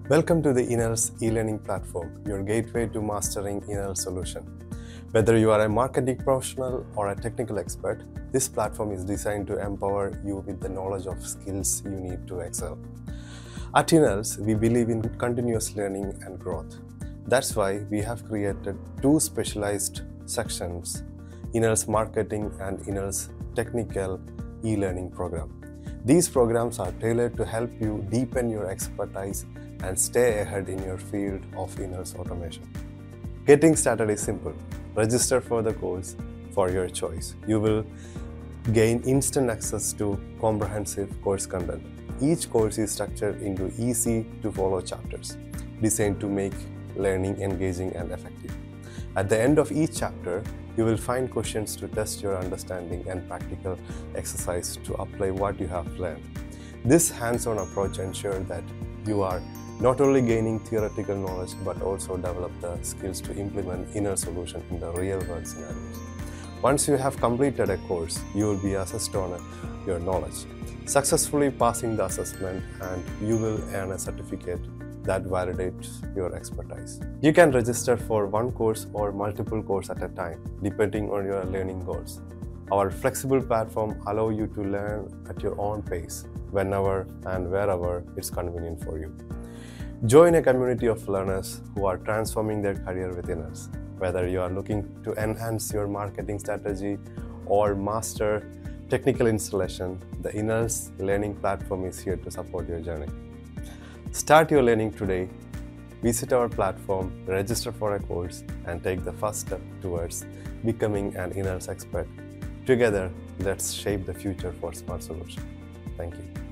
Welcome to the iNELS e-learning platform, your gateway to mastering iNELS solution. Whether you are a marketing professional or a technical expert, this platform is designed to empower you with the knowledge of skills you need to excel. At iNELS, we believe in continuous learning and growth. That's why we have created two specialized sections, iNELS Marketing and iNELS Technical e-learning program. These programs are tailored to help you deepen your expertise and stay ahead in your field of iNELS automation. Getting started is simple. Register for the course for your choice. You will gain instant access to comprehensive course content. Each course is structured into easy-to-follow chapters, designed to make learning engaging and effective. At the end of each chapter, you will find questions to test your understanding and practical exercise to apply what you have learned. This hands-on approach ensures that you are not only gaining theoretical knowledge but also develop the skills to implement iNELS solution in the real-world scenarios. Once you have completed a course, you will be assessed on your knowledge, successfully passing the assessment, and you will earn a certificate that validates your expertise. You can register for one course or multiple courses at a time, depending on your learning goals. Our flexible platform allows you to learn at your own pace, whenever and wherever it's convenient for you. Join a community of learners who are transforming their career with iNELS. Whether you are looking to enhance your marketing strategy or master technical installation, the iNELS learning platform is here to support your journey. Start your learning today. Visit our platform, register for a course, and take the first step towards becoming an iNELS expert. Together, let's shape the future for smart solutions. Thank you.